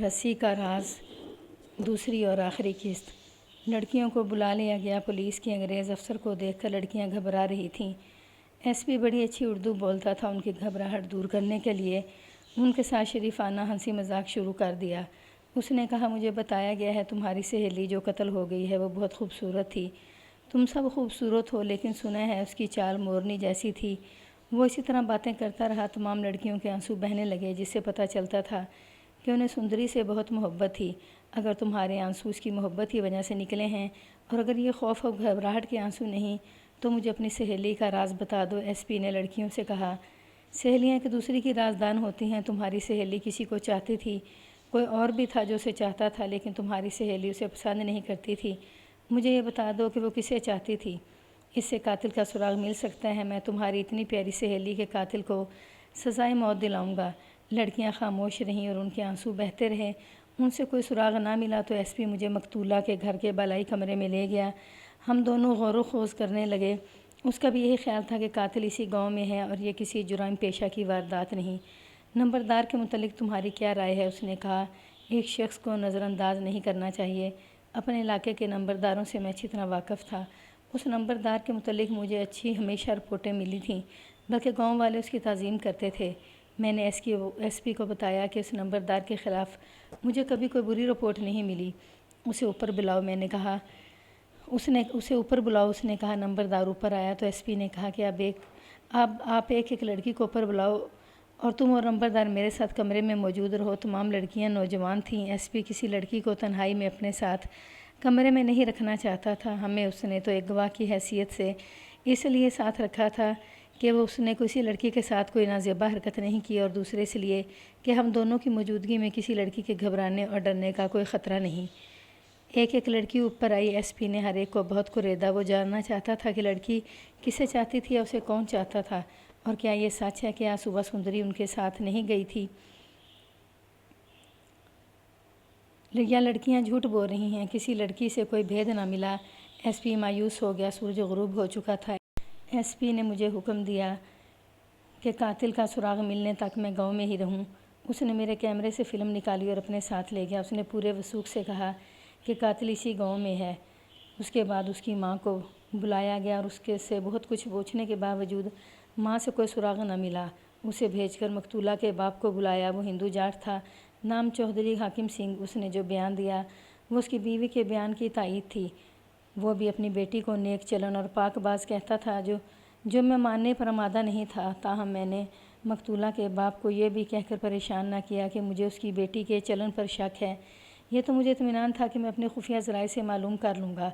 رسی کا راز دوسری اور آخری قسط۔ لڑکیوں کو بلا لیا گیا۔ پولیس کے انگریز افسر کو دیکھ کر لڑکیاں گھبرا رہی تھیں۔ ایس پی بڑی اچھی اردو بولتا تھا۔ ان کی گھبراہٹ دور کرنے کے لیے ان کے ساتھ شریفانہ ہنسی مذاق شروع کر دیا۔ اس نے کہا، مجھے بتایا گیا ہے تمہاری سہیلی جو قتل ہو گئی ہے وہ بہت خوبصورت تھی۔ تم سب خوبصورت ہو، لیکن سنا ہے اس کی چال مورنی جیسی تھی۔ وہ اسی طرح باتیں کرتا رہا۔ تمام لڑکیوں کے آنسو بہنے لگے، جس سے پتہ چلتا تھا کہ انہیں سندری سے بہت محبت تھی۔ اگر تمہارے آنسو اس کی محبت کی وجہ سے نکلے ہیں اور اگر یہ خوف اور گھبراہٹ کے آنسو نہیں تو مجھے اپنی سہیلی کا راز بتا دو، ایس پی نے لڑکیوں سے کہا۔ سہیلیاں ایک دوسری کی رازدان ہوتی ہیں۔ تمہاری سہیلی کسی کو چاہتی تھی، کوئی اور بھی تھا جو اسے چاہتا تھا، لیکن تمہاری سہیلی اسے پسند نہیں کرتی تھی۔ مجھے یہ بتا دو کہ وہ کسے چاہتی تھی۔ اس سے قاتل کا سراغ مل سکتا ہے۔ میں تمہاری اتنی پیاری سہیلی کے قاتل کو سزائے موت دلاؤں گا۔ لڑکیاں خاموش رہیں اور ان کے آنسو بہتے رہے۔ ان سے کوئی سراغ نہ ملا تو ایس پی مجھے مقتولہ کے گھر کے بالائی کمرے میں لے گیا۔ ہم دونوں غور و خوض کرنے لگے۔ اس کا بھی یہی خیال تھا کہ قاتل اسی گاؤں میں ہے اور یہ کسی جرائم پیشہ کی واردات نہیں۔ نمبردار کے متعلق تمہاری کیا رائے ہے؟ اس نے کہا۔ ایک شخص کو نظر انداز نہیں کرنا چاہیے۔ اپنے علاقے کے نمبرداروں سے میں اچھی طرح واقف تھا۔ اس نمبردار کے متعلق مجھے اچھی ہمیشہ رپورٹیں ملی تھیں، بلکہ گاؤں والے اس کی تعظیم کرتے تھے۔ میں نے ایس پی کو بتایا کہ اس نمبردار کے خلاف مجھے کبھی کوئی بری رپورٹ نہیں ملی۔ اسے اوپر بلاؤ، میں نے کہا۔ اسے اوپر بلاؤ، اس نے کہا۔ نمبردار اوپر آیا تو ایس پی نے کہا کہ آپ ایک لڑکی کو اوپر بلاؤ اور تم اور نمبردار میرے ساتھ کمرے میں موجود رہو۔ تمام لڑکیاں نوجوان تھیں۔ ایس پی کسی لڑکی کو تنہائی میں اپنے ساتھ کمرے میں نہیں رکھنا چاہتا تھا۔ ہمیں اس نے تو ایک گواہ کی حیثیت سے اس لیے ساتھ رکھا تھا کہ اس نے کسی لڑکی کے ساتھ کوئی نازیبا حرکت نہیں کی، اور دوسرے اس لیے کہ ہم دونوں کی موجودگی میں کسی لڑکی کے گھبرانے اور ڈرنے کا کوئی خطرہ نہیں۔ ایک لڑکی اوپر آئی۔ ایس پی نے ہر ایک کو بہت کوریدا۔ وہ جاننا چاہتا تھا کہ لڑکی کسے چاہتی تھی اور اسے کون چاہتا تھا، اور کیا یہ سچ ہے کہ آج صبح سندری ان کے ساتھ نہیں گئی تھی، یا لڑکیاں جھوٹ بول رہی ہیں۔ کسی لڑکی سے کوئی بھید نہ ملا۔ ایس پی مایوس ہو گیا۔ سورج غروب ہو چکا تھا۔ ایس پی نے مجھے حکم دیا کہ قاتل کا سراغ ملنے تک میں گاؤں میں ہی رہوں۔ اس نے میرے کیمرے سے فلم نکالی اور اپنے ساتھ لے گیا۔ اس نے پورے وثوق سے کہا کہ قاتل اسی گاؤں میں ہے۔ اس کے بعد اس کی ماں کو بلایا گیا اور اس سے بہت کچھ پوچھنے کے باوجود ماں سے کوئی سراغ نہ ملا۔ اسے بھیج کر مقتولہ کے باپ کو بلایا۔ وہ ہندو جاٹ تھا، نام چودھری حاکم سنگھ۔ اس نے جو بیان دیا وہ اس کی بیوی کے بیان کی تائید تھی۔ وہ بھی اپنی بیٹی کو نیک چلن اور پاک باز کہتا تھا، جو میں ماننے پر آمادہ نہیں تھا۔ تاہم میں نے مقتولہ کے باپ کو یہ بھی کہہ کر پریشان نہ کیا کہ مجھے اس کی بیٹی کے چلن پر شک ہے۔ یہ تو مجھے اطمینان تھا کہ میں اپنے خفیہ ذرائع سے معلوم کر لوں گا۔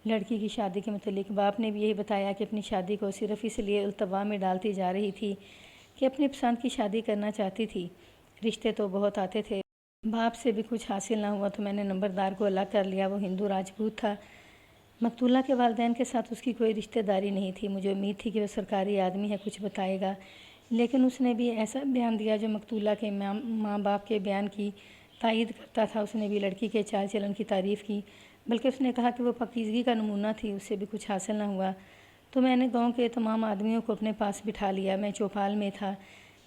لڑکی کی شادی کے متعلق باپ نے بھی یہی بتایا کہ اپنی شادی کو صرف اس لیے التوا میں ڈالتی جا رہی تھی کہ اپنی پسند کی شادی کرنا چاہتی تھی۔ رشتے تو بہت آتے تھے، باپ سے بھی کچھ حاصل نہ ہوا تو میں نے نمبردار کو الگ کر لیا۔ وہ ہندو راجپوت تھا۔ مقتولہ کے والدین کے ساتھ اس کی کوئی رشتہ داری نہیں تھی۔ مجھے امید تھی کہ وہ سرکاری آدمی ہے، کچھ بتائے گا، لیکن اس نے بھی ایسا بیان دیا جو مقتولہ کے ماں باپ کے بیان کی تائید کرتا تھا۔ اس نے بھی لڑکی کے چال چلن کی تعریف کی، بلکہ اس نے کہا کہ وہ پاکیزگی کا نمونہ تھی۔ اس سے بھی کچھ حاصل نہ ہوا تو میں نے گاؤں کے تمام آدمیوں کو اپنے پاس بٹھا لیا۔ میں چوپال میں تھا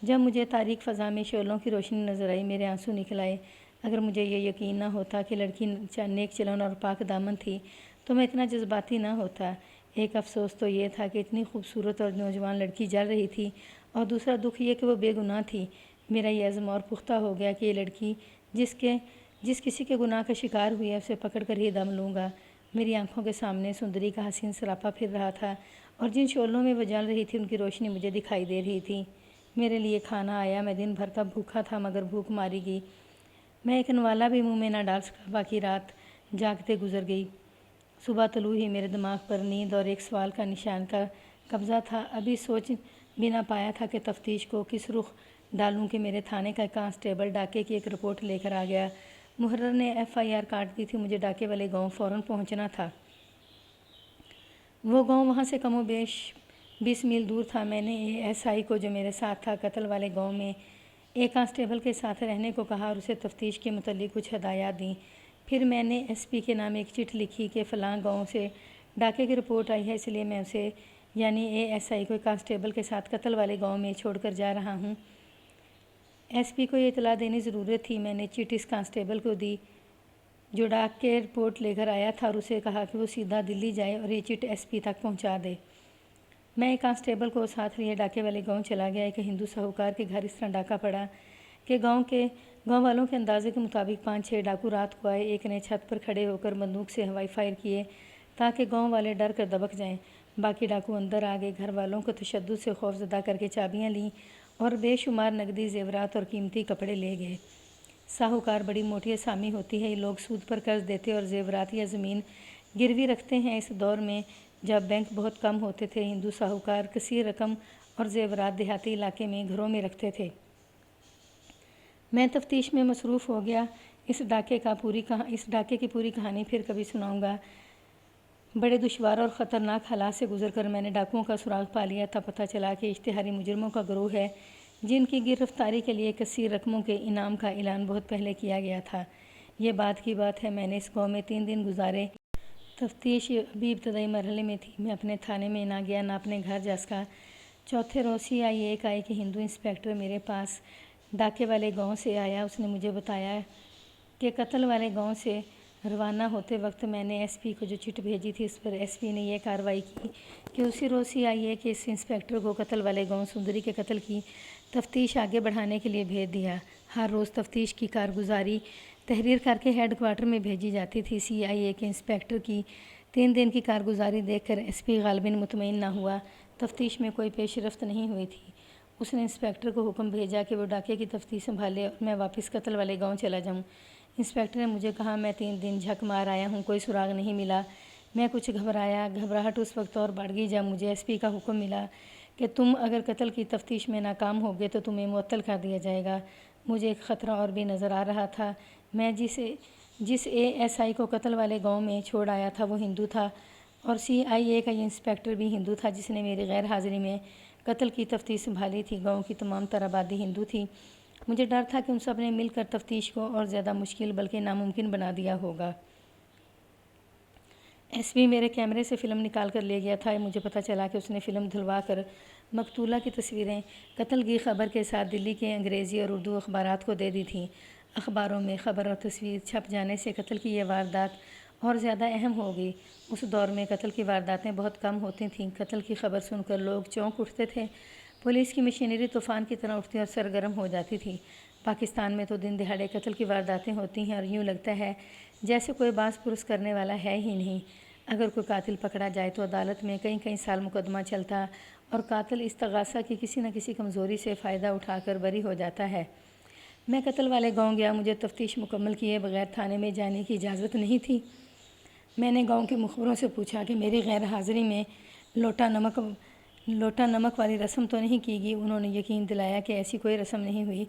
جب مجھے تاریک فضا میں شعلوں کی روشنی نظر آئی۔ میرے آنسو نکل آئے۔ اگر مجھے یہ یقین نہ ہوتا کہ لڑکی نیک چلن اور پاک دامن تھی تو میں اتنا جذباتی نہ ہوتا۔ ایک افسوس تو یہ تھا کہ اتنی خوبصورت اور نوجوان لڑکی جل رہی تھی، اور دوسرا دکھ یہ کہ وہ بے گناہ تھی۔ میرا یہ عزم اور پختہ ہو گیا کہ یہ لڑکی جس کسی کے گناہ کا شکار ہوئی ہے اسے پکڑ کر ہی دم لوں گا۔ میری آنکھوں کے سامنے سندری کا حسین سراپا پھر رہا تھا، اور جن شعلوں میں وہ جل رہی تھی ان کی روشنی مجھے دکھائی دے رہی تھی۔ میرے لیے کھانا آیا۔ میں دن بھر کا بھوکا تھا، مگر بھوک ماری گئی۔ میں ایک نوالا بھی منہ میں نہ ڈال سکا۔ باقی رات جاگتے گزر گئی۔ صبح طلوع ہی میرے دماغ پر نیند اور ایک سوال کا نشان کا قبضہ تھا۔ ابھی سوچ بھی نہ پایا تھا کہ تفتیش کو کس رخ ڈالوں کہ میرے تھانے کا کانسٹیبل ڈاکے کی ایک رپورٹ لے کر آ گیا۔ محرر نے FIR کاٹ دی تھی۔ مجھے ڈاکے والے گاؤں فوراً پہنچنا تھا۔ وہ گاؤں وہاں سے کم و بیش 20 میل دور تھا۔ میں نے ASI کو جو میرے ساتھ تھا قتل والے گاؤں میں ایک کانسٹیبل کے ساتھ رہنے کو کہا اور اسے تفتیش کے متعلق کچھ ہدایات دیں۔ پھر میں نے SP کے نام ایک چٹھی لکھی کہ فلاں گاؤں سے ڈاکے کی رپورٹ آئی ہے، اس لیے میں اسے یعنی ASI کو ایک کانسٹیبل کے ساتھ قتل والے گاؤں میں چھوڑ کر جا رہا ہوں۔ ایس پی کو یہ اطلاع دینی ضرورت تھی۔ میں نے چٹ اس کانسٹیبل کو دی جو ڈاک کے رپورٹ لے کر آیا تھا اور اسے کہا کہ وہ سیدھا دلی جائے اور یہ چٹ ایس پی تک پہنچا دے۔ میں ایک کانسٹیبل کو ساتھ لیے ڈاکے والے گاؤں چلا گیا۔ ایک ہندو ساہوکار کے گھر اس طرح ڈاکہ پڑا کہ گاؤں والوں کے اندازے کے مطابق 5-6 ڈاکو رات کو آئے۔ ایک نے چھت پر کھڑے ہو کر بندوق سے ہوائی فائر کیے تاکہ گاؤں والے ڈر کر دبک جائیں۔ باقی ڈاکو اندر آ گئے، گھر والوں کو تشدد سے خوف زدہ کر کے چابیاں لیں اور بے شمار نقدی زیورات اور قیمتی کپڑے لے گئے۔ ساہوکار بڑی موٹی اسامی ہوتی ہے۔ یہ لوگ سود پر قرض دیتے اور زیورات یا زمین گروی رکھتے ہیں۔ اس دور میں جب بینک بہت کم ہوتے تھے، ہندو ساہوکار کثیر رقم اور زیورات دیہاتی علاقے میں گھروں میں رکھتے تھے۔ میں تفتیش میں مصروف ہو گیا۔ اس ڈاکے کی پوری کہانی پھر کبھی سناؤں گا۔ بڑے دشوار اور خطرناک حالات سے گزر کر میں نے ڈاکوؤں کا سراغ پا لیا تھا۔ پتہ چلا کہ اشتہاری مجرموں کا گروہ ہے جن کی گرفتاری کے لیے کثیر رقموں کے انعام کا اعلان بہت پہلے کیا گیا تھا۔ یہ بات کی بات ہے، میں نے اس گاؤں میں 3 دن گزارے۔ تفتیش ابھی ابتدائی مرحلے میں تھی۔ میں اپنے تھانے میں نہ گیا نہ اپنے گھر جا سکا۔ چوتھے روز CIA کا ایک ہندو انسپیکٹر میرے پاس ڈاکے والے گاؤں سے آیا۔ اس نے مجھے بتایا کہ قتل والے گاؤں سے روانہ ہوتے وقت میں نے SP کو جو چٹ بھیجی تھی، اس پر SP نے یہ کارروائی کی کہ اسی روز CIA کے اس انسپیکٹر کو قتل والے گاؤں سندری کے قتل کی تفتیش آگے بڑھانے کے لیے بھیج دیا۔ ہر روز تفتیش کی کارگزاری تحریر کر کے ہیڈ کوارٹر میں بھیجی جاتی تھی۔ CIA کے انسپیکٹر کی 3 دن کی کارگزاری دیکھ کر SP غالباً مطمئن نہ ہوا۔ تفتیش میں کوئی پیش رفت نہیں ہوئی تھی۔ اس نے انسپیکٹر کو حکم بھیجا کہ وہ ڈاکے کی تفتیش سنبھالے اور میں واپس قتل والے گاؤں چلا جاؤں۔ انسپیکٹر نے مجھے کہا، میں 3 دن جھک مار آیا ہوں، کوئی سراغ نہیں ملا۔ میں کچھ گھبرایا۔ گھبراہٹ اس وقت اور بڑھ گئی جب مجھے SP کا حکم ملا کہ تم اگر قتل کی تفتیش میں ناکام ہوگے تو تمہیں معطل کر دیا جائے گا۔ مجھے ایک خطرہ اور بھی نظر آ رہا تھا۔ میں جس ASI کو قتل والے گاؤں میں چھوڑ آیا تھا وہ ہندو تھا اور CIA کا یہ انسپیکٹر بھی ہندو تھا جس نے میری غیر حاضری میں قتل کی تفتیش سنبھالی تھی۔ گاؤں کی تمام تر آبادی ہندو تھی۔ مجھے ڈر تھا کہ ان سب نے مل کر تفتیش کو اور زیادہ مشکل بلکہ ناممکن بنا دیا ہوگا۔ SP میرے کیمرے سے فلم نکال کر لے گیا تھا۔ مجھے پتہ چلا کہ اس نے فلم دھلوا کر مقتولہ کی تصویریں قتل کی خبر کے ساتھ دلی کے انگریزی اور اردو اخبارات کو دے دی تھیں۔ اخباروں میں خبر اور تصویر چھپ جانے سے قتل کی یہ واردات اور زیادہ اہم ہو گئی۔ اس دور میں قتل کی وارداتیں بہت کم ہوتی تھیں۔ قتل کی خبر سن کر لوگ چونک اٹھتے تھے۔ پولیس کی مشینری طوفان کی طرح اٹھتی اور سرگرم ہو جاتی تھی۔ پاکستان میں تو دن دہاڑے قتل کی وارداتیں ہوتی ہیں اور یوں لگتا ہے جیسے کوئی باز پرس کرنے والا ہے ہی نہیں۔ اگر کوئی قاتل پکڑا جائے تو عدالت میں کئی سال مقدمہ چلتا اور قاتل استغاثہ کی کسی نہ کسی کمزوری سے فائدہ اٹھا کر بری ہو جاتا ہے۔ میں قتل والے گاؤں گیا۔ مجھے تفتیش مکمل کیے بغیر تھانے میں جانے کی اجازت نہیں تھی۔ میں نے گاؤں کے مخبروں سے پوچھا کہ میری غیر حاضری میں لوٹا نمک والی رسم تو نہیں کی گئی۔ انہوں نے یقین دلایا کہ ایسی کوئی رسم نہیں ہوئی۔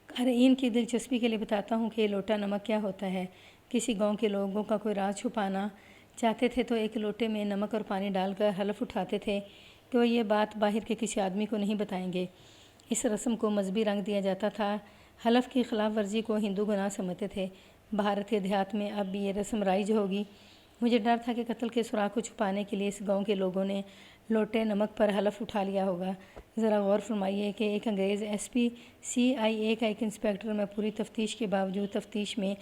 قارئین کی دلچسپی کے لیے بتاتا ہوں کہ یہ لوٹا نمک کیا ہوتا ہے۔ کسی گاؤں کے لوگوں کا کوئی راز چھپانا چاہتے تھے تو ایک لوٹے میں نمک اور پانی ڈال کر حلف اٹھاتے تھے کہ وہ یہ بات باہر کے کسی آدمی کو نہیں بتائیں گے۔ اس رسم کو مذہبی رنگ دیا جاتا تھا۔ حلف کی خلاف ورزی کو ہندو گناہ سمجھتے تھے۔ بھارت کے دیہات میں اب بھی یہ رسم رائج ہوگی۔ مجھے ڈر تھا کہ قتل کے سراغ کو چھپانے کے لیے اس گاؤں کے لوگوں نے لوٹے نمک پر حلف اٹھا لیا ہوگا۔ ذرا غور فرمائیے کہ ایک انگریز SP CIA کا ایک انسپیکٹر میں پوری تفتیش کے باوجود تفتیش میں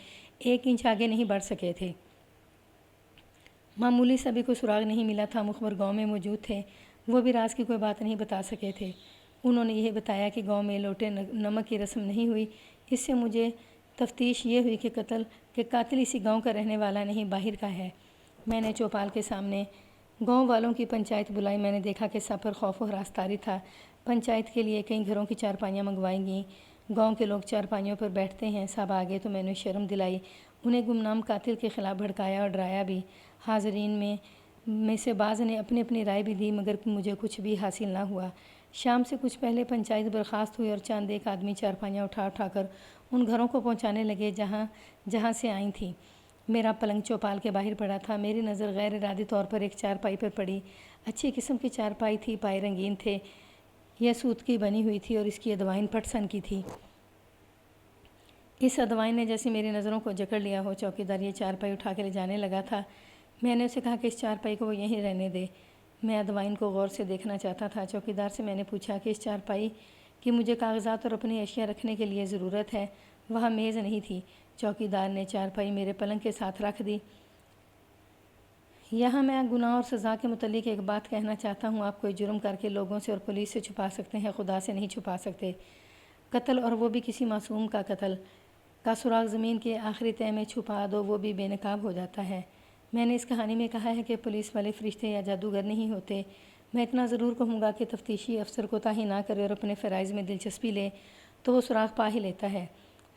1 انچ آگے نہیں بڑھ سکے تھے۔ معمولی سا بھی کوئی سراغ نہیں ملا تھا۔ مخبر گاؤں میں موجود تھے، وہ بھی راز کی کوئی بات نہیں بتا سکے تھے۔ انہوں نے یہ بتایا کہ گاؤں میں لوٹے نمک کی رسم نہیں ہوئی۔ اس سے مجھے تفتیش یہ ہوئی کہ قاتل اسی گاؤں کا رہنے والا نہیں، باہر کا ہے۔ میں نے چوپال کے سامنے گاؤں والوں کی پنچایت بلائی۔ میں نے دیکھا کہ سب پر خوف و ہراس طاری تھا۔ پنچایت کے لیے کئی گھروں کی چارپائیاں منگوائی گئیں۔ گاؤں کے لوگ چارپائیوں پر بیٹھتے ہیں۔ سب آگے تو میں نے شرم دلائی، انہیں گمنام قاتل کے خلاف بھڑکایا اور ڈرایا بھی۔ حاضرین میں سے بعض نے اپنی رائے بھی دی مگر مجھے کچھ بھی حاصل نہ ہوا۔ شام سے کچھ پہلے پنچایت برخاست ہوئی اور چند ایک آدمی چارپائیاں اٹھا کر ان گھروں کو پہنچانے لگے جہاں سے آئی تھیں۔ میرا پلنگ چوپال کے باہر پڑا تھا۔ میری نظر غیر ارادی طور پر ایک چارپائی پر پڑی۔ اچھی قسم کی چارپائی تھی، پائے رنگین تھے، یہ سوت کی بنی ہوئی تھی اور اس کی ادوائن پٹسن کی تھی۔ اس ادوائن نے جیسے میری نظروں کو جکڑ لیا ہو۔ چوکیدار یہ چارپائی اٹھا کے لے جانے لگا تھا۔ میں نے اسے کہا کہ اس چارپائی کو وہ یہیں رہنے دے۔ میں ادوائن کو غور سے دیکھنا چاہتا تھا۔ چوکیدار سے میں نے پوچھا کہ اس چارپائی کہ مجھے کاغذات اور اپنی اشیاء رکھنے کے لیے ضرورت ہے۔ وہاں میز نہیں تھی۔ چوکیدار نے چارپائی میرے پلنگ کے ساتھ رکھ دی۔ یہاں میں گناہ اور سزا کے متعلق ایک بات کہنا چاہتا ہوں۔ آپ کوئی جرم کر کے لوگوں سے اور پولیس سے چھپا سکتے ہیں، خدا سے نہیں چھپا سکتے۔ قتل، اور وہ بھی کسی معصوم کا قتل، کا سراغ زمین کے آخری تہہ میں چھپا دو، وہ بھی بے نقاب ہو جاتا ہے۔ میں نے اس کہانی میں کہا ہے کہ پولیس والے فرشتے یا جادوگر نہیں ہوتے۔ میں اتنا ضرور کہوں گا کہ تفتیشی افسر کوتاہی نہ کرے اور اپنے فرائض میں دلچسپی لے تو وہ سراغ پا ہی لیتا ہے۔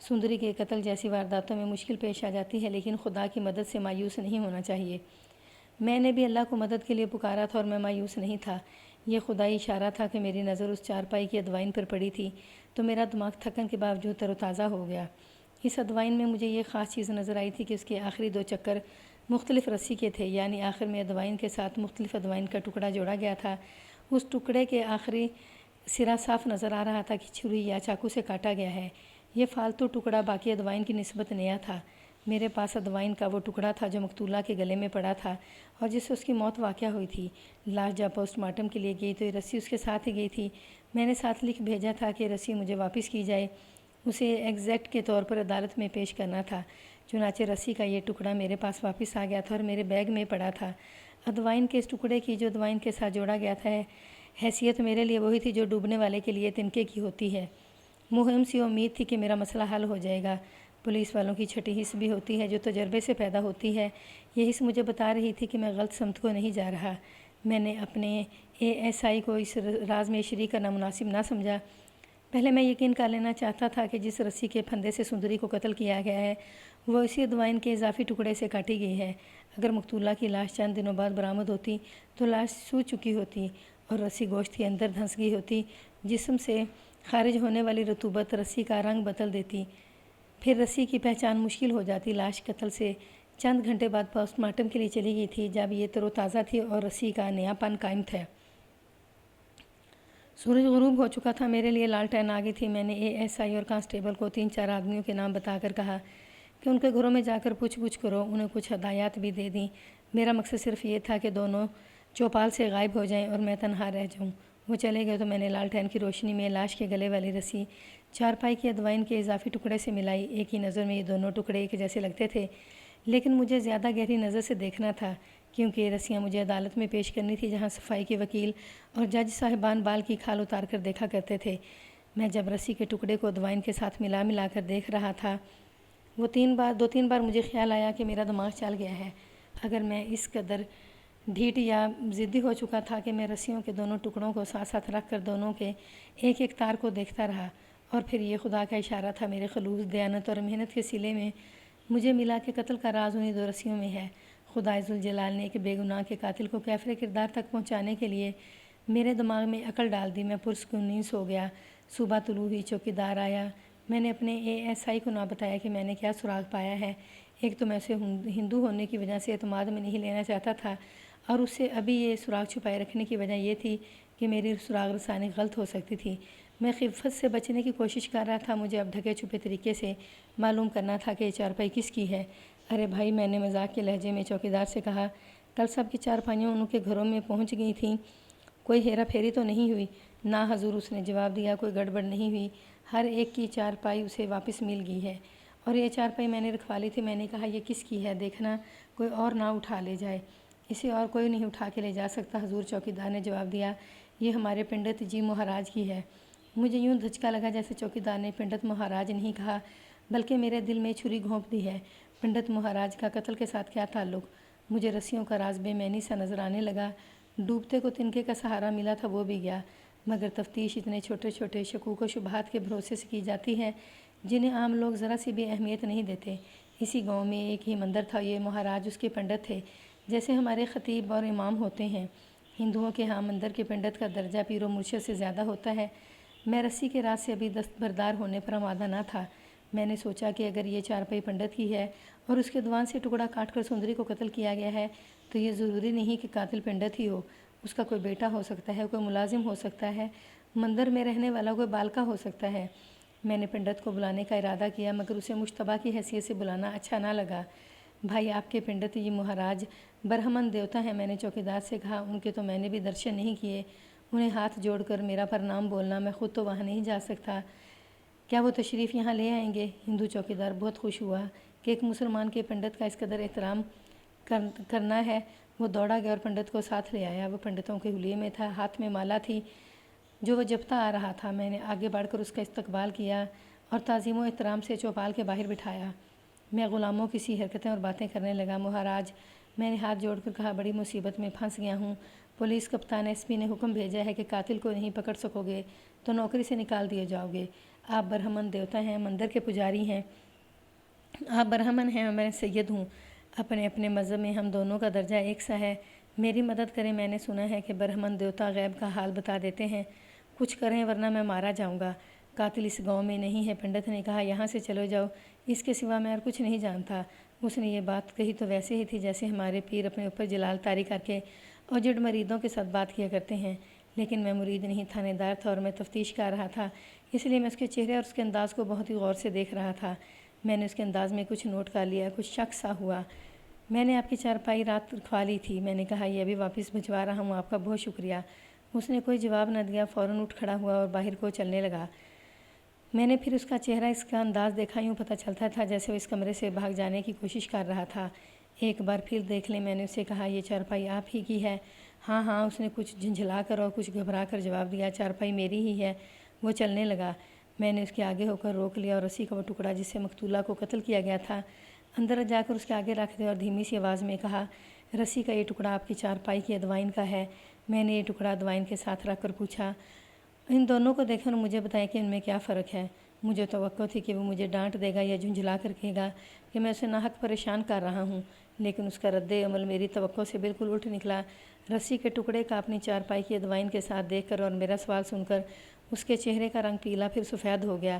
سندری کے قتل جیسی وارداتوں میں مشکل پیش آ جاتی ہے، لیکن خدا کی مدد سے مایوس نہیں ہونا چاہیے۔ میں نے بھی اللہ کو مدد کے لیے پکارا تھا اور میں مایوس نہیں تھا۔ یہ خدائی اشارہ تھا کہ میری نظر اس چارپائی کی ادوائن پر پڑی تھی تو میرا دماغ تھکن کے باوجود تر و تازہ ہو گیا۔ اس ادوائن میں مجھے یہ خاص چیز نظر آئی تھی کہ اس کے آخری 2 چکر مختلف رسی کے تھے، یعنی آخر میں ادوائن کے ساتھ مختلف ادوائن کا ٹکڑا جوڑا گیا تھا۔ اس ٹکڑے کے آخری سرا صاف نظر آ رہا تھا کہ چھری یا چاقو سے کاٹا گیا ہے۔ یہ فالتو ٹکڑا باقی ادوائن کی نسبت نیا تھا۔ میرے پاس ادوائن کا وہ ٹکڑا تھا جو مقتولہ کے گلے میں پڑا تھا اور جس سے اس کی موت واقع ہوئی تھی۔ لاش جب پوسٹ مارٹم کے لیے گئی تو یہ رسی اس کے ساتھ ہی گئی تھی۔ میں نے ساتھ لکھ بھیجا تھا کہ رسی مجھے واپس کی جائے، اسے ایگزیکٹ کے طور پر عدالت میں پیش کرنا تھا۔ چنانچہ رسی کا یہ ٹکڑا میرے پاس واپس آ گیا تھا اور میرے بیگ میں پڑا تھا۔ ادوائن کے اس ٹکڑے کی جو ادوائن کے ساتھ جوڑا گیا تھا، حیثیت میرے لیے وہی تھی جو ڈوبنے والے کے لیے تنکے کی ہوتی ہے۔ مہم سی امید تھی کہ میرا مسئلہ حل ہو جائے گا۔ پولیس والوں کی چھٹی حس بھی ہوتی ہے جو تجربے سے پیدا ہوتی ہے۔ یہ حس مجھے بتا رہی تھی کہ میں غلط سمت کو نہیں جا رہا۔ میں نے اپنے ASI کو اس راز میں شریک کرنا مناسب نہ سمجھا۔ پہلے میں یقین کر لینا چاہتا تھا کہ جس رسی کے پھندے سے سندری کو قتل کیا گیا ہے وہ اسی ادوائن کے اضافی ٹکڑے سے کاٹی گئی ہے۔ اگر مقتولہ کی لاش چند دنوں بعد برآمد ہوتی تو لاش سوج چکی ہوتی اور رسی گوشت کے اندر دھنس گئی ہوتی۔ جسم سے خارج ہونے والی رطوبت رسی کا رنگ بدل دیتی، پھر رسی کی پہچان مشکل ہو جاتی۔ لاش قتل سے چند گھنٹے بعد پوسٹ مارٹم کے لیے چلی گئی تھی، جب یہ تر و تازہ تھی اور رسی کا نیا پن قائم تھا۔ سورج غروب ہو چکا تھا، میرے لیے لالٹین آ گئی تھی۔ میں نے ASI اور کانسٹیبل کو 3-4 آدمیوں کے نام بتا کر کہا کہ ان کے گھروں میں جا کر پوچھ گچھ کرو، انہیں کچھ ہدایات بھی دے دیں۔ میرا مقصد صرف یہ تھا کہ دونوں چوپال سے غائب ہو جائیں اور میں تنہا رہ جاؤں۔ وہ چلے گئے تو میں نے لالٹین کی روشنی میں لاش کے گلے والی رسی چارپائی کی ادوائن کے اضافی ٹکڑے سے ملائی۔ ایک ہی نظر میں یہ دونوں ٹکڑے ایک جیسے لگتے تھے، لیکن مجھے زیادہ گہری نظر سے دیکھنا تھا کیونکہ یہ رسیاں مجھے عدالت میں پیش کرنی تھی جہاں صفائی کے وکیل اور جج صاحبان بال کی کھال اتار کر دیکھا کرتے تھے۔ میں جب رسی کے ٹکڑے کو ادوائن کے ساتھ ملا کر دیکھ رہا تھا وہ 2-3 بار مجھے خیال آیا کہ میرا دماغ چل گیا ہے۔ اگر میں اس قدر ڈھیٹ یا ضدی ہو چکا تھا کہ میں رسیوں کے دونوں ٹکڑوں کو ساتھ ساتھ رکھ کر دونوں کے ایک ایک تار کو دیکھتا رہا، اور پھر یہ خدا کا اشارہ تھا۔ میرے خلوص، دیانت اور محنت کے صلے میں مجھے ملا کہ قتل کا راز انہی 2 رسیوں میں ہے۔ خدا ذوالجلال نے ایک بے گناہ کے قاتل کو کیفر کردار تک پہنچانے کے لیے میرے دماغ میں عقل ڈال دی۔ میں پرسکون نیند سو گیا۔ صبح طلوع ہوئی، چوکیدار آیا۔ میں نے اپنے ASI کو نہ بتایا کہ میں نے کیا سراغ پایا ہے۔ ایک تو میں اسے ہندو ہونے کی وجہ سے اعتماد میں نہیں لینا چاہتا تھا، اور اس سے ابھی یہ سراغ چھپائے رکھنے کی وجہ یہ تھی کہ میری سراغ رسانی غلط ہو سکتی تھی۔ میں خفت سے بچنے کی کوشش کر رہا تھا۔ مجھے اب ڈھکے چھپے طریقے سے معلوم کرنا تھا کہ یہ چارپائی کس کی ہے۔ ارے بھائی، میں نے مذاق کے لہجے میں چوکیدار سے کہا، کل سب کی چارپائیاں ان کے گھروں میں پہنچ گئی تھیں، کوئی ہیرا پھیری تو نہیں ہوئی؟ نہ حضور، اس نے جواب دیا، کوئی گڑبڑ نہیں ہوئی، ہر ایک کی چارپائی اسے واپس مل گئی ہے۔ اور یہ چارپائی میں نے رکھوا لی تھی۔ میں نے کہا، یہ کس کی ہے؟ دیکھنا کوئی اور نہ اٹھا لے جائے۔ اسے اور کوئی نہیں اٹھا کے لے جا سکتا حضور، چوکیدار نے جواب دیا، یہ ہمارے پنڈت جی مہاراج کی ہے۔ مجھے یوں دھچکا لگا جیسے چوکیدار نے پنڈت مہاراج نہیں کہا بلکہ میرے دل میں چھری گھونپ دی ہے۔ پنڈت مہاراج کا قتل کے ساتھ کیا تعلق؟ مجھے رسیوں کا راز بے معنی سا نظر آنے لگا۔ ڈوبتے کو تنکے کا سہارا ملا تھا، وہ بھی گیا۔ مگر تفتیش اتنے چھوٹے چھوٹے شکوک و شبہات کے بھروسے سے کی جاتی ہے جنہیں عام لوگ ذرا سی بھی اہمیت نہیں دیتے۔ اسی گاؤں میں ایک ہی مندر تھا، یہ مہاراج اس کے پنڈت تھے، جیسے ہمارے خطیب اور امام ہوتے ہیں۔ ہندوؤں کے ہاں مندر کے پنڈت کا درجہ پیر و مرشد سے زیادہ ہوتا ہے۔ میں رسی کے راز سے ابھی دستبردار ہونے پر آمادہ نہ تھا۔ میں نے سوچا کہ اگر یہ چارپائی پنڈت کی ہے اور اس کے دوان سے ٹکڑا کاٹ کر سندری کو قتل کیا گیا ہے تو یہ ضروری نہیں کہ قاتل پنڈت ہی ہو، اس کا کوئی بیٹا ہو سکتا ہے، کوئی ملازم ہو سکتا ہے، مندر میں رہنے والا کوئی بالکا ہو سکتا ہے۔ میں نے پنڈت کو بلانے کا ارادہ کیا مگر اسے مشتبہ کی حیثیت سے بلانا اچھا نہ لگا۔ بھائی، آپ کے پنڈت جی مہاراج برہمن دیوتا ہیں، میں نے چوکیدار سے کہا۔ ان کے تو میں نے بھی درشن نہیں کیے، انہیں ہاتھ جوڑ کر میرا پرنام بولنا، میں خود تو وہاں نہیں جا سکتا، کیا وہ تشریف یہاں لے آئیں گے؟ ہندو چوکیدار بہت خوش ہوا کہ ایک مسلمان کے پنڈت کا اس قدر احترام کرنا ہے۔ وہ دوڑا گیا اور پنڈت کو ساتھ لے آیا۔ وہ پنڈتوں کے حلیے میں تھا، ہاتھ میں مالا تھی جو وہ جپتا آ رہا تھا۔ میں نے آگے بڑھ کر اس کا استقبال کیا اور تعظیم و احترام سے چوپال کے باہر بٹھایا۔ میں غلاموں کی سی حرکتیں اور باتیں کرنے لگا۔ مہاراج، میں نے ہاتھ جوڑ کر کہا، بڑی مصیبت میں پھنس گیا ہوں۔ پولیس کپتان ایس پی نے حکم بھیجا ہے کہ قاتل کو نہیں پکڑ سکو گے تو نوکری سے نکال دیے جاؤ گے۔ آپ برہمن دیوتا ہیں، مندر کے پجاری ہیں، آپ برہمن ہیں اور میں سید ہوں۔ اپنے اپنے مذہب میں ہم دونوں کا درجہ ایک سا ہے۔ میری مدد کریں، میں نے سنا ہے کہ برہمن دیوتا غیب کا حال بتا دیتے ہیں۔ کچھ کریں ورنہ میں مارا جاؤں گا۔ قاتل اس گاؤں میں نہیں ہے، پنڈت نے کہا، یہاں سے چلو جاؤ، اس کے سوا میں اور کچھ نہیں جانتا۔ اس نے یہ بات کہی تو ویسے ہی تھی جیسے ہمارے پیر اپنے اوپر جلال طاری کر کے اوجڑ مریدوں کے ساتھ بات کیا کرتے ہیں، لیکن میں مرید نہیں، تھانے دار تھا اور میں تفتیش کر رہا تھا، اس لیے میں اس کے چہرے اور اس کے انداز کو بہت ہی غور سے دیکھ رہا تھا۔ میں نے اس کے انداز میں کچھ نوٹ کر لیا، کچھ شک سا ہوا۔ میں نے آپ کی چارپائی رات رکھوا لی تھی، میں نے کہا، یہ ابھی واپس بھجوا رہا ہوں، آپ کا بہت شکریہ۔ اس نے کوئی جواب نہ دیا، فوراً اٹھ کھڑا ہوا اور باہر کو چلنے لگا۔ میں نے پھر اس کا چہرہ، اس کا انداز دیکھا، یوں پتہ چلتا تھا جیسے وہ اس کمرے سے بھاگ جانے کی کوشش کر رہا تھا۔ ایک بار پھر دیکھ لیں، میں نے اسے کہا، یہ چارپائی آپ ہی کی ہے؟ ہاں ہاں، اس نے کچھ جھنجھلا کر اور کچھ گھبرا کر جواب دیا، چارپائی میری ہی ہے۔ وہ چلنے لگا۔ میں نے اس کے آگے ہو کر روک لیا اور رسی کا وہ ٹکڑا جس سے مقتولہ کو قتل کیا گیا تھا اندر جا کر اس کے آگے رکھ دیا اور دھیمی سی آواز میں کہا، رسی کا یہ ٹکڑا آپ کی چارپائی کی ادوائن کا ہے۔ میں نے یہ ٹکڑا ادوائن کے ساتھ رکھ کر پوچھا، ان دونوں کو دیکھیں اور مجھے بتائیں کہ ان میں کیا فرق ہے۔ مجھے توقع تھی کہ وہ مجھے ڈانٹ دے گا یا جھنجھلا کر کہے گا کہ میں اسے ناحق پریشان کر رہا ہوں، لیکن اس کا رد عمل میری توقع سے بالکل الٹ نکلا۔ رسی کے ٹکڑے کا اپنی چارپائی کی ادوائن کے ساتھ دیکھ کر اور میرا سوال سن کر اس کے چہرے کا رنگ پیلا پھر سفید ہو گیا،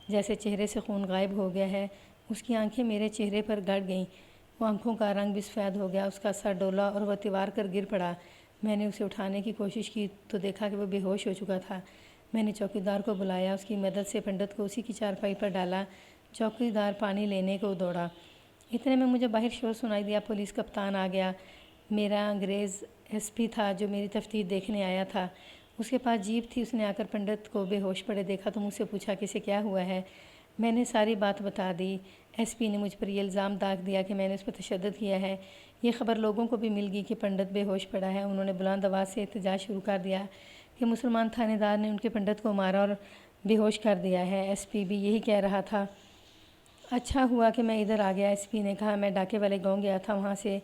جیسے چہرے سے خون غائب ہو گیا ہے۔ اس کی آنکھیں میرے چہرے پر گڑ گئیں، وہ آنکھوں کا رنگ بھی سفید ہو گیا۔ اس کا سر ڈولا اور وہ تیوار کر گر پڑا۔ میں نے اسے اٹھانے کی کوشش کی تو دیکھا کہ وہ بے ہوش ہو چکا تھا۔ میں نے چوکیدار کو بلایا، اس کی مدد سے پنڈت کو اسی کی چارپائی پر ڈالا۔ چوکیدار پانی لینے کو دوڑا۔ اتنے میں مجھے باہر شور سنائی دیا، پولیس کپتان آ گیا۔ میرا انگریز ایس پی تھا جو میری تفتیش دیکھنے آیا تھا۔ اس کے پاس جیپ تھی۔ اس نے آ کر پنڈت کو بے ہوش پڑے دیکھا تو مجھ سے پوچھا، کسے کیا ہوا ہے؟ میں نے ساری بات بتا دی۔ ایس پی نے مجھ پر یہ الزام داغ دیا کہ میں نے اس پر تشدد کیا ہے۔ یہ خبر لوگوں کو بھی مل گئی کہ پنڈت بے ہوش پڑا ہے۔ انہوں نے بلند آواز سے احتجاج شروع کر دیا کہ مسلمان تھانے دار نے ان کے پنڈت کو مارا اور بے ہوش کر دیا ہے۔ ایس پی بھی یہی کہہ رہا تھا۔ اچھا ہوا کہ میں ادھر آ گیا، ایس پی نے کہا، میں ڈاکے والے گاؤں گیا تھا، وہاں سے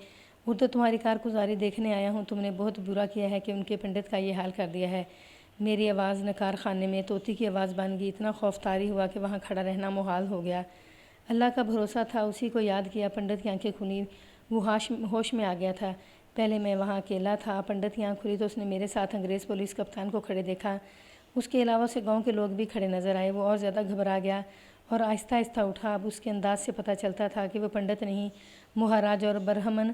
ادھر تمہاری کارگزاری دیکھنے آیا ہوں۔ تم نے بہت برا کیا ہے کہ ان کے پنڈت کا یہ حال کر دیا ہے۔ میری آواز نکار خانے میں طوطی کی آواز بن گئی، اتنا خوف طاری ہوا کہ وہاں کھڑا رہنا محال ہو گیا۔ اللہ کا بھروسہ تھا، اسی کو یاد کیا۔ پنڈت کی آنکھیں کھلی، وہ ہوش میں آ گیا تھا۔ پہلے میں وہاں اکیلا تھا۔ پنڈت کی آنکھ کھلی تو اس نے میرے ساتھ انگریز پولیس کپتان کو کھڑے دیکھا۔ اس کے علاوہ سے گاؤں کے لوگ بھی کھڑے نظر آئے۔ وہ اور زیادہ گھبرا گیا اور آہستہ آہستہ اٹھا۔ اب اس کے انداز سے پتہ چلتا تھا کہ وہ پنڈت نہیں، مہاراج اور برہمن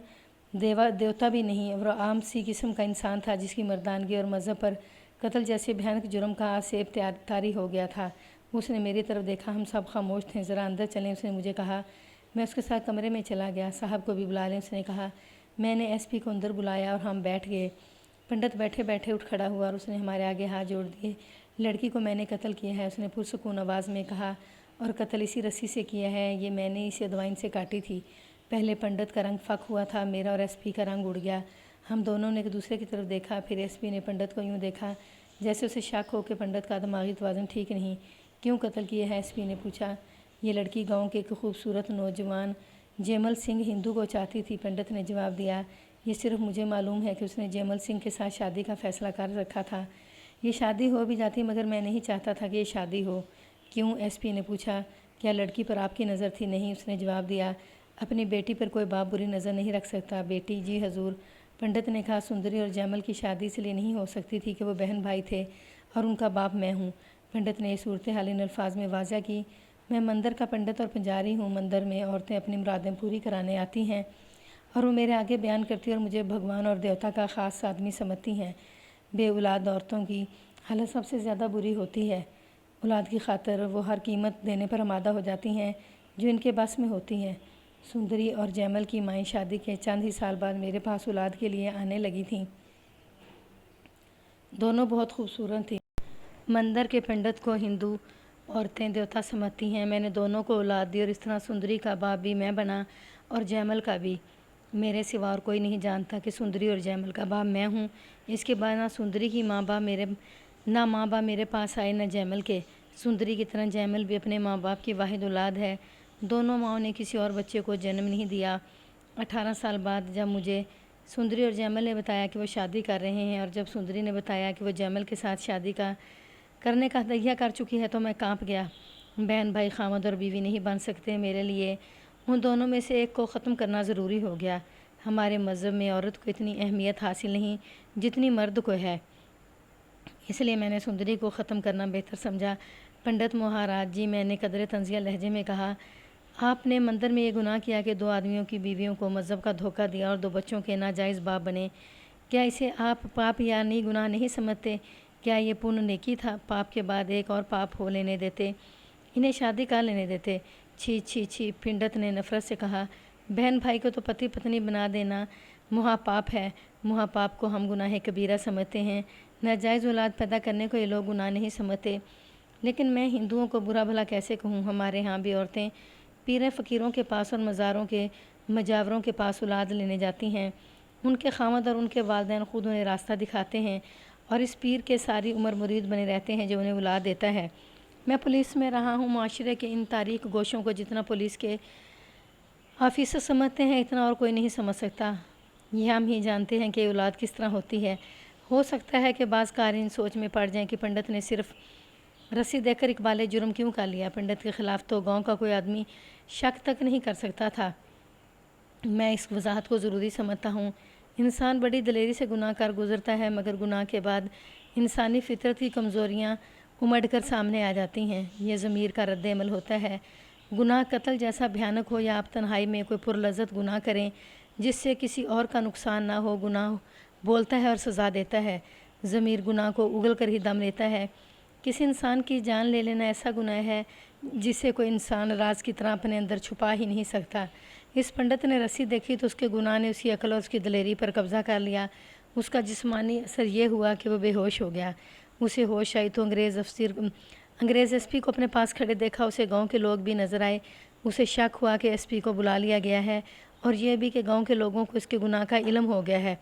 دیوتا بھی نہیں، اور عام سی قسم کا انسان تھا جس کی مردانگی اور مذہب پر قتل جیسے بھیانک جرم کا آسیب طاری ہو گیا تھا۔ اس نے میری طرف دیکھا، ہم سب خاموش تھے۔ ذرا اندر چلیں، اس نے مجھے کہا۔ میں اس کے ساتھ کمرے میں چلا گیا۔ صاحب کو بھی بلا لیں، اس نے کہا۔ میں نے ایس پی کو اندر بلایا اور ہم بیٹھ گئے۔ پنڈت بیٹھے بیٹھے اٹھ کھڑا ہوا اور اس نے ہمارے آگے ہاتھ جوڑ دیے۔ لڑکی کو میں نے قتل کیا ہے، اس نے پرسکون آواز میں کہا، اور قتل اسی رسی سے کیا ہے، یہ میں نے اسے ادوائن سے کاٹی تھی۔ پہلے پنڈت کا رنگ فک ہوا تھا، میرا اور ایس پی کا رنگ اڑ گیا۔ ہم دونوں نے ایک دوسرے کی طرف دیکھا، پھر ایس پی نے پنڈت کو یوں دیکھا جیسے اسے شک ہو کہ پنڈت کا دماغی توازن ٹھیک نہیں۔ کیوں قتل کیا ہے؟ ایس پی نے پوچھا۔ یہ لڑکی گاؤں کے ایک خوبصورت نوجوان جیمل سنگھ ہندو کو چاہتی تھی، پنڈت نے جواب دیا۔ یہ صرف مجھے معلوم ہے کہ اس نے جیمل سنگھ کے ساتھ شادی کا فیصلہ کر رکھا تھا۔ یہ شادی ہو بھی جاتی مگر میں نہیں چاہتا تھا کہ یہ شادی ہو۔ کیوں؟ ایس پی نے پوچھا۔ کیا لڑکی پر آپ کی نظر تھی؟ نہیں، اس نے جواب دیا۔ اپنی بیٹی پر کوئی باپ بری نظر نہیں رکھ سکتا۔ بیٹی؟ جی حضور۔ پنڈت نے کہا، سندری اور جیمل کی شادی اس لیے نہیں ہو سکتی تھی کہ وہ بہن بھائی تھے اور ان کا باپ میں ہوں۔ پنڈت نے یہ صورتحال ان الفاظ میں واضح کی، میں مندر کا پنڈت اور پنجاری ہوں۔ مندر میں عورتیں اپنی مرادیں پوری کرانے آتی ہیں اور وہ میرے آگے بیان کرتی اور مجھے بھگوان اور دیوتا کا خاص آدمی سمجھتی ہیں۔ بے اولاد عورتوں کی حالت سب سے زیادہ بری ہوتی ہے۔ اولاد کی خاطر وہ ہر قیمت دینے پر آمادہ ہو جاتی ہیں جو ان کے بس میں ہوتی ہے۔ سندری اور جیمل کی مائیں شادی کے چند ہی سال بعد میرے پاس اولاد کے لیے آنے لگی تھیں۔ دونوں بہت خوبصورت تھیں۔ مندر کے پنڈت کو ہندو عورتیں دیوتا سمجھتی ہیں۔ میں نے دونوں کو اولاد دی اور اس طرح سندری کا باپ بھی میں بنا اور جیمل کا بھی۔ میرے سوا اور کوئی نہیں جانتا کہ سندری اور جیمل کا باپ میں ہوں۔ اس کے بعد نہ ماں باپ میرے پاس آئے نہ جیمل کے۔ سندری کی طرح جیمل بھی اپنے ماں باپ کی واحد اولاد ہے۔ دونوں ماؤں نے کسی اور بچے کو جنم نہیں دیا۔ 18 سال بعد جب مجھے سندری اور جیمل نے بتایا کہ وہ شادی کر رہے ہیں، اور جب سندری نے بتایا کہ وہ جیمل کے ساتھ شادی کرنے کا تہیہ کر چکی ہے، تو میں کانپ گیا۔ بہن بھائی خامد اور بیوی نہیں بن سکتے۔ میرے لیے ان دونوں میں سے ایک کو ختم کرنا ضروری ہو گیا۔ ہمارے مذہب میں عورت کو اتنی اہمیت حاصل نہیں جتنی مرد کو ہے، اس لیے میں نے سندری کو ختم کرنا بہتر سمجھا۔ پنڈت مہاراج جی، میں نے قدر تنزیہ لہجے میں کہا، آپ نے مندر میں یہ گناہ کیا کہ 2 آدمیوں کی بیویوں کو مذہب کا دھوکہ دیا اور 2 بچوں کے ناجائز باپ بنے۔ کیا اسے آپ پاپ یعنی گناہ نہیں سمجھتے؟ کیا یہ پن نیکی تھا؟ پاپ کے بعد ایک اور پاپ ہو لینے دیتے، انہیں شادی کر لینے دیتے۔ چھی چھی چھی، پنڈت نے نفرت سے کہا، بہن بھائی کو تو پتی پتنی بنا دینا مہا پاپ ہے۔ مہا پاپ کو ہم گناہ کبیرہ سمجھتے ہیں، ناجائز اولاد پیدا کرنے کو یہ لوگ گناہ نہیں سمجھتے۔ لیکن میں ہندوؤں کو برا بھلا کیسے کہوں؟ ہمارے ہاں بھی عورتیں پیر فقیروں کے پاس اور مزاروں کے مجاوروں کے پاس اولاد لینے جاتی ہیں۔ ان کے خامد اور ان کے والدین خود انہیں راستہ دکھاتے ہیں اور اس پیر کے ساری عمر مرید بنے رہتے ہیں جو انہیں اولاد دیتا ہے۔ میں پولیس میں رہا ہوں، معاشرے کے ان تاریک گوشوں کو جتنا پولیس کے آفیسر سمجھتے ہیں اتنا اور کوئی نہیں سمجھ سکتا۔ یہ ہم ہی جانتے ہیں کہ اولاد کس طرح ہوتی ہے۔ ہو سکتا ہے کہ بعض قارئین سوچ میں پڑ جائیں کہ پنڈت نے صرف رسی دے کر اقبال جرم کیوں کر لیا؟ پنڈت کے خلاف تو گاؤں کا کوئی آدمی شک تک نہیں کر سکتا تھا۔ میں اس وضاحت کو ضروری سمجھتا ہوں۔ انسان بڑی دلیری سے گناہ کر گزرتا ہے، مگر گناہ کے بعد انسانی فطرت کی کمزوریاں امڑ کر سامنے آ جاتی ہیں۔ یہ ضمیر کا رد عمل ہوتا ہے۔ گناہ قتل جیسا بھیانک ہو یا آپ تنہائی میں کوئی پرلذت گناہ کریں جس سے کسی اور کا نقصان نہ ہو، گناہ بولتا ہے اور سزا دیتا ہے۔ ضمیر گناہ کو اگل کر ہی دم لیتا ہے۔ کسی انسان کی جان لے لینا ایسا گناہ ہے جسے کوئی انسان راز کی طرح اپنے اندر چھپا ہی نہیں سکتا۔ اس پنڈت نے رسی دیکھی تو اس کے گناہ نے اس کی عقل اور اس کی دلیری پر قبضہ کر لیا۔ اس کا جسمانی اثر یہ ہوا کہ وہ بے ہوش ہو گیا۔ اسے ہوش آئی تو انگریز ایس پی کو اپنے پاس کھڑے دیکھا۔ اسے گاؤں کے لوگ بھی نظر آئے۔ اسے شک ہوا کہ ایس پی کو بلا لیا گیا ہے، اور یہ بھی کہ گاؤں کے لوگوں کو اس کے گناہ کا علم ہو گیا ہے۔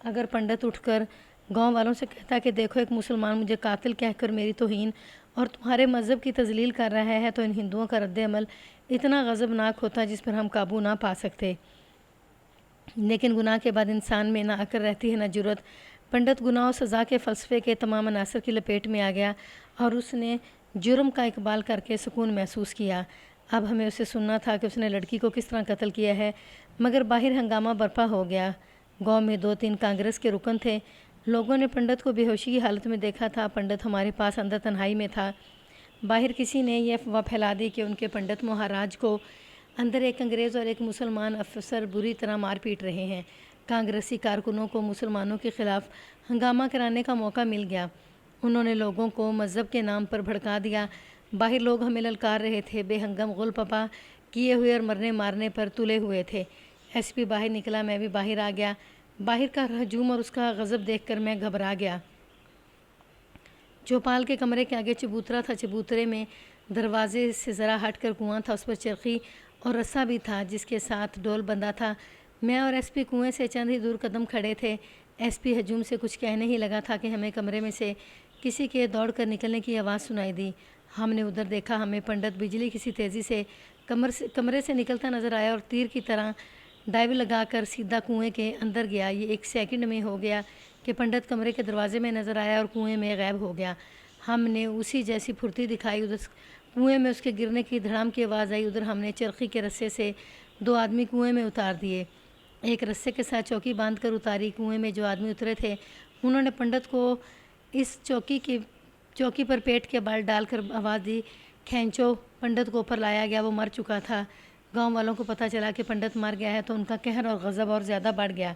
اگر پنڈت اٹھ کر گاؤں والوں سے کہتا کہ دیکھو، ایک مسلمان مجھے قاتل کہہ کر میری توہین اور تمہارے مذہب کی تذلیل کر رہا ہے، تو ان ہندوؤں کا رد عمل اتنا غضبناک ہوتا جس پر ہم قابو نہ پا سکتے۔ لیکن گناہ کے بعد انسان میں نہ عقل رہتی ہے نہ جرأت۔ پنڈت گناہ و سزا کے فلسفے کے تمام عناصر کی لپیٹ میں آ گیا اور اس نے جرم کا اقبال کر کے سکون محسوس کیا۔ اب ہمیں اسے سننا تھا کہ اس نے لڑکی کو کس طرح قتل کیا ہے، مگر باہر ہنگامہ برپا ہو گیا۔ گاؤں میں 2-3 کانگریس کے رکن تھے۔ لوگوں نے پنڈت کو بے ہوشی کی حالت میں دیکھا تھا۔ پنڈت ہمارے پاس اندر تنہائی میں تھا۔ باہر کسی نے یہ افواہ پھیلا دی کہ ان کے پنڈت مہاراج کو اندر ایک انگریز اور ایک مسلمان افسر بری طرح مار پیٹ رہے ہیں۔ کانگریسی کارکنوں کو مسلمانوں کے خلاف ہنگامہ کرانے کا موقع مل گیا۔ انہوں نے لوگوں کو مذہب کے نام پر بھڑکا دیا۔ باہر لوگ ہمیں للکار رہے تھے، بے ہنگم غل پپا کیے ہوئے اور مرنے مارنے پر تلے ہوئے تھے۔ ایس پی باہر نکلا، میں بھی باہر آ گیا۔ باہر کا ہجوم اور اس کا غضب دیکھ کر میں گھبرا گیا۔ چوپال کے کمرے کے آگے چبوترا تھا۔ چبوترے میں دروازے سے ذرا ہٹ کر کنواں تھا، اس پر چرخی اور رسا بھی تھا جس کے ساتھ ڈول بندھا تھا۔ میں اور ایس پی کنویں سے چند ہی دور قدم کھڑے تھے۔ ایس پی ہجوم سے کچھ کہنے ہی لگا تھا کہ ہمیں کمرے میں سے کسی کے دوڑ کر نکلنے کی آواز سنائی دی۔ ہم نے ادھر دیکھا۔ ہمیں پنڈت بجلی کسی تیزی سے کمرے سے نکلتا نظر آیا اور تیر کی طرح ڈائیو لگا کر سیدھا کنویں کے اندر گیا۔ یہ 1 سیکنڈ میں ہو گیا کہ پنڈت کمرے کے دروازے میں نظر آیا اور کنویں میں غائب ہو گیا۔ ہم نے اسی جیسی پھرتی دکھائی۔ ادھر کنویں میں اس کے گرنے کی دھڑام کی آواز آئی۔ ادھر ہم نے چرخی کے رسے سے 2 آدمی کنویں میں اتار دیے۔ ایک رسے کے ساتھ چوکی باندھ کر اتاری۔ کنویں میں جو آدمی اترے تھے انہوں نے پنڈت کو اس چوکی پر پیٹ کے بال ڈال کر آواز دی، کھینچو۔ پنڈت کو اوپر لایا گیا۔ وہ مر چکا تھا۔ گاؤں والوں کو پتہ چلا کہ پنڈت مر گیا ہے تو ان کا قہر اور غضب اور زیادہ بڑھ گیا۔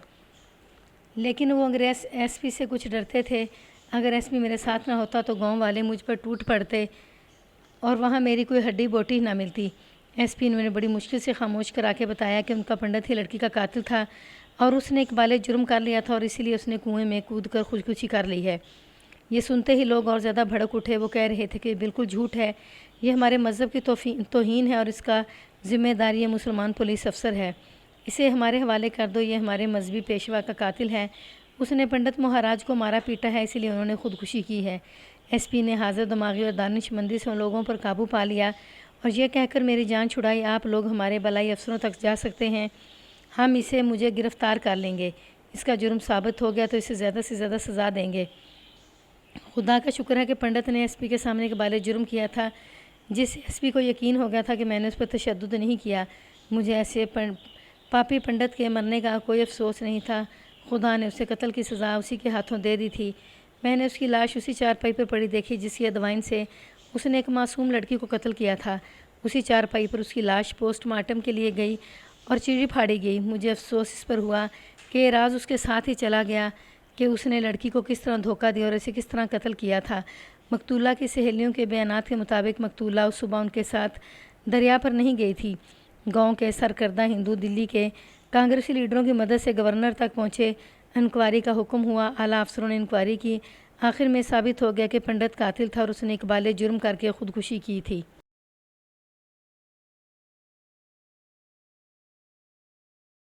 لیکن وہ انگریز ایس پی سے کچھ ڈرتے تھے۔ اگر ایس پی میرے ساتھ نہ ہوتا تو گاؤں والے مجھ پر ٹوٹ پڑتے اور وہاں میری کوئی ہڈی بوٹی نہ ملتی۔ ایس پی نے بڑی مشکل سے خاموش کرا کے بتایا کہ ان کا پنڈت ہی لڑکی کا قاتل تھا اور اس نے اقبال جرم کر لیا تھا اور اسی لیے اس نے کنویں میں کود کر خودکشی کر لی ہے۔ یہ سنتے ہی لوگ اور زیادہ بھڑک اٹھے۔ وہ کہہ رہے تھے کہ بالکل جھوٹ ہے، یہ ہمارے مذہب کی توہین ہے اور اس کا ذمہ دار یہ مسلمان پولیس افسر ہے، اسے ہمارے حوالے کر دو، یہ ہمارے مذہبی پیشوا کا قاتل ہے، اس نے پنڈت مہاراج کو مارا پیٹا ہے، اسی لیے انہوں نے خودکشی کی ہے۔ ایس پی نے حاضر دماغی اور دانش مندی سے ان لوگوں پر قابو پا لیا اور یہ کہہ کر میری جان چھڑائی، آپ لوگ ہمارے بلائی افسروں تک جا سکتے ہیں، ہم مجھے گرفتار کر لیں گے، اس کا جرم ثابت ہو گیا تو اسے زیادہ سے زیادہ سزا دیں گے۔ خدا کا شکر ہے کہ پنڈت نے ایس پی کے سامنے قبالِ جرم کیا تھا، جس ایس پی کو یقین ہو گیا تھا کہ میں نے اس پر تشدد نہیں کیا، مجھے ایسے پاپی پنڈت کے مرنے کا کوئی افسوس نہیں تھا، خدا نے اسے قتل کی سزا اسی کے ہاتھوں دے دی تھی۔ میں نے اس کی لاش اسی چارپائی پر پڑی دیکھی جس کی ادوائن سے اس نے ایک معصوم لڑکی کو قتل کیا تھا، اسی چارپائی پر اس کی لاش پوسٹ مارٹم کے لیے گئی اور چیری پھاڑی گئی۔ مجھے افسوس اس پر ہوا کہ یہ راز اس کے ساتھ ہی چلا گیا کہ اس نے لڑکی کو کس طرح دھوکہ دیا اور اسے کس طرح قتل کیا تھا۔ مقتولہ کی سہیلیوں کے بیانات کے مطابق مقتولہ اس صبح ان کے ساتھ دریا پر نہیں گئی تھی۔ گاؤں کے سرکردہ ہندو دلی کے کانگریسی لیڈروں کی مدد سے گورنر تک پہنچے، انکوائری کا حکم ہوا، اعلیٰ افسروں نے انکوائری کی، آخر میں ثابت ہو گیا کہ پنڈت قاتل تھا اور اس نے اقبالِ جرم کر کے خودکشی کی تھی۔